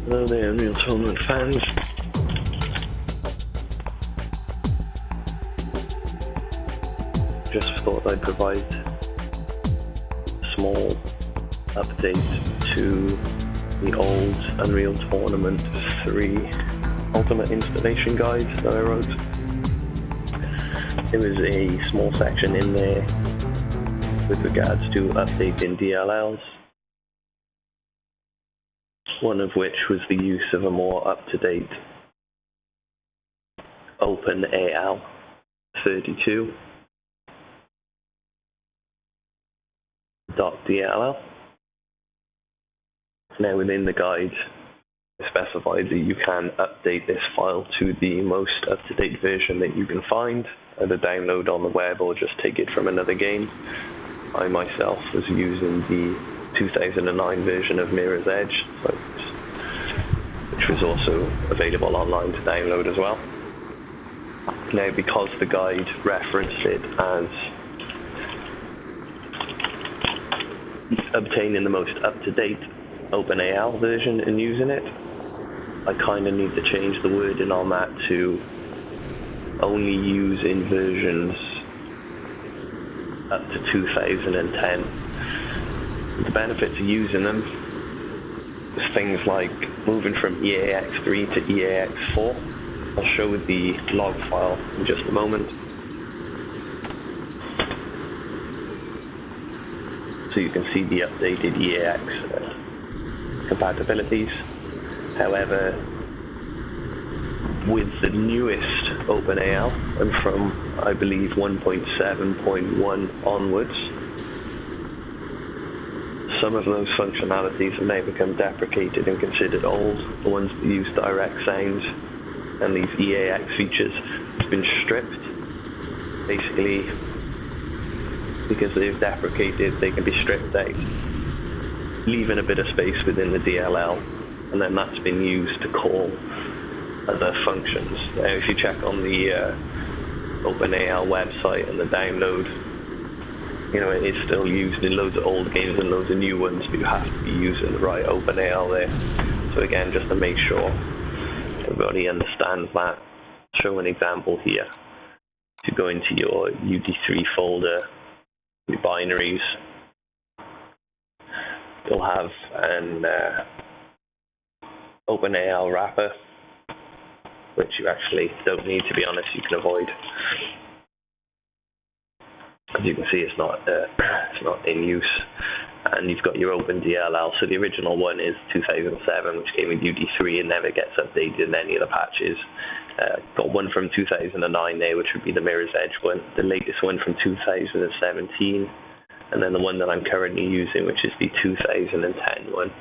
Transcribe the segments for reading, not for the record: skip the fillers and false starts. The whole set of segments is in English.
Hello there, Unreal Tournament fans. Just thought I'd provide a small update to the old Unreal Tournament 3 Ultimate Installation Guide that I wrote. There was a small section in there with regards to updating DLLs, one of which was the use of a more up-to-date OpenAl.dll. Now within the guide, it specifies that you can update this file to the most up-to-date version that you can find, either download on the web or just take it from another game. I myself was using the 2009 version of Mirror's Edge, which was also available online to download as well. Now, because the guide referenced it as obtaining the most up-to-date OpenAL version and using it, I kind of need to change the wording on that to only using versions up to 2010. The benefits of using them is things like moving from EAX3 to EAX4. I'll show the log file in just a moment, so you can see the updated EAX compatibilities. However, with the newest OpenAL, and from I believe 1.7.1 onwards, some of those functionalities have now become deprecated and considered old. The ones that use direct sound and these EAX features have been stripped. Basically, because they've deprecated, they can be stripped out, leaving a bit of space within the DLL, and then that's been used to call other functions. Now, if you check on the OpenAL website and the download, you know, it is still used in loads of old games and loads of new ones, but you have to be using the right OpenAL there. So again, just to make sure everybody understands that, I'll show an example here. If you go into your UT3 folder, your binaries, you'll have an OpenAL wrapper, which you actually don't need, to be honest, you can avoid. As you can see, it's not in use. And you've got your OpenDLL. So the original one is 2007, which came with UT3 and never gets updated in any of the patches. Got one from 2009 there, which would be the Mirror's Edge one. The latest one from 2017. And then the one that I'm currently using, which is the 2010 one.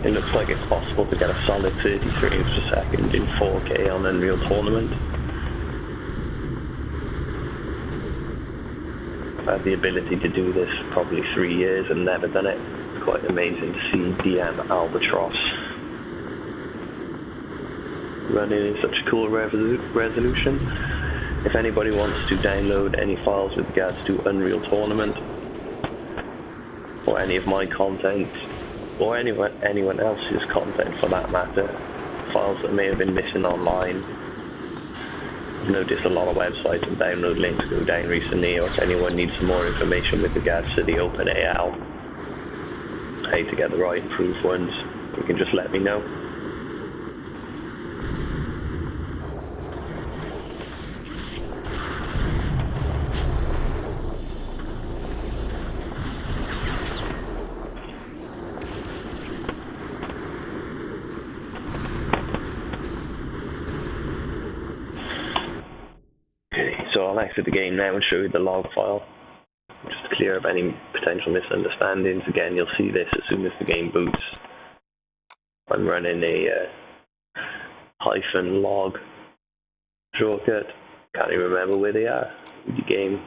It looks like it's possible to get a solid 30 frames per second in 4K on Unreal Tournament. I've had the ability to do this for probably 3 years and never done it. It's quite amazing to see DM Albatross running in such a cool resolution. If anybody wants to download any files with regards to Unreal Tournament, or any of my content, or anyone else's content for that matter, files that may have been missing online. I've noticed a lot of websites and download links go down recently, or if anyone needs some more information with regards to the OpenAL, how to get the right improved ones, you can just let me know. So I'll exit the game now and show you the log file, just to clear up any potential misunderstandings. Again, you'll see this as soon as the game boots. I'm running a -log shortcut. Can't even remember where they are. UT game.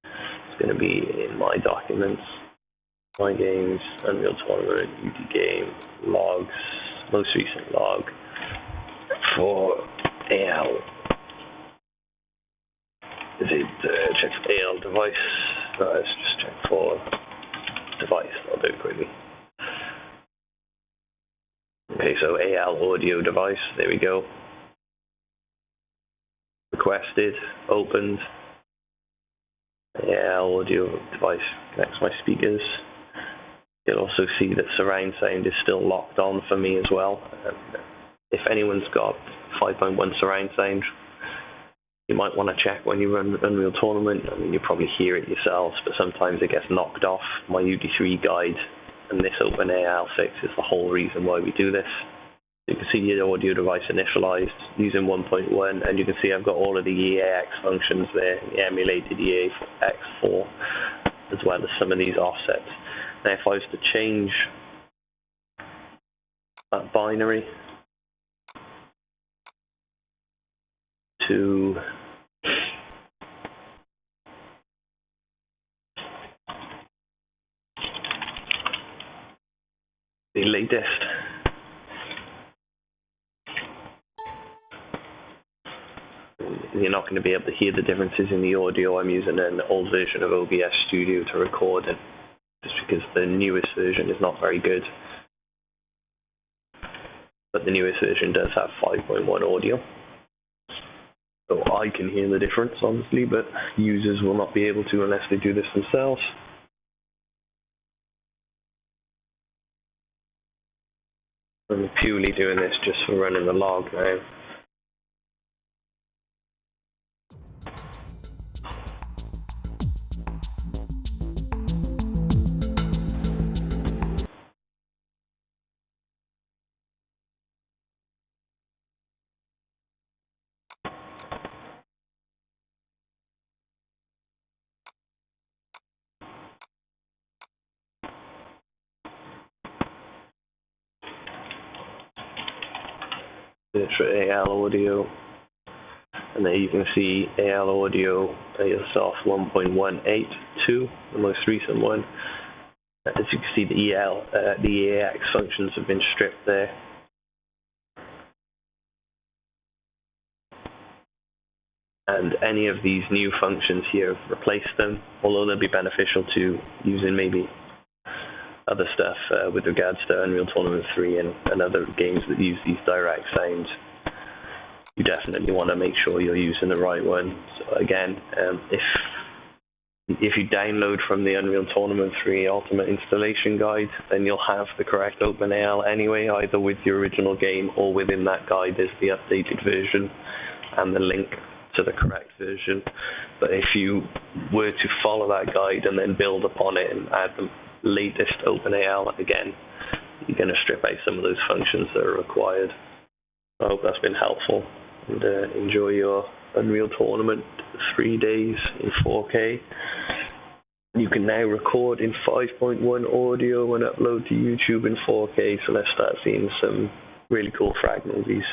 It's going to be in my documents, my games, Unreal Tournament, UT game, logs, most recent log for AL. Is it check for AL device? Let's just check for device. I'll do it quickly. Okay, so AL audio device. There we go. Requested, opened. AL audio device connects my speakers. You'll also see that surround sound is still locked on for me as well. If anyone's got 5.1 surround sound, you might want to check when you run Unreal Tournament. I mean, you probably hear it yourselves, but sometimes it gets knocked off. My UT3 guide and this OpenAl fix is the whole reason why we do this. You can see your audio device initialized using 1.1, and you can see I've got all of the EAX functions there, the emulated EAX4, as well as some of these offsets. Now, if I was to change that binary to the latest, you're not going to be able to hear the differences in the audio. I'm using an old version of OBS Studio to record it, just because the newest version is not very good. But the newest version does have 5.1 audio. So I can hear the difference, obviously, but users will not be able to unless they do this themselves. I'm purely doing this just for running the log now. Search for AL audio, and there you can see AL audio yourself 1.182, the most recent one. As you can see, the EAX functions have been stripped there. And any of these new functions here have replaced them, although they'll be beneficial to using maybe other stuff with regards to Unreal Tournament 3 and other games that use these direct sounds. You definitely want to make sure you're using the right one. So again, if you download from the Unreal Tournament 3 Ultimate Installation Guide, then you'll have the correct OpenAL anyway, either with the original game or within that guide there's the updated version and the link to the correct version. But if you were to follow that guide and then build upon it and add the latest OpenAL, again, you're going to strip out some of those functions that are required. I hope that's been helpful, and enjoy your Unreal Tournament 3 days in 4K. You can now record in 5.1 audio and upload to YouTube in 4K, so let's start seeing some really cool frag movies.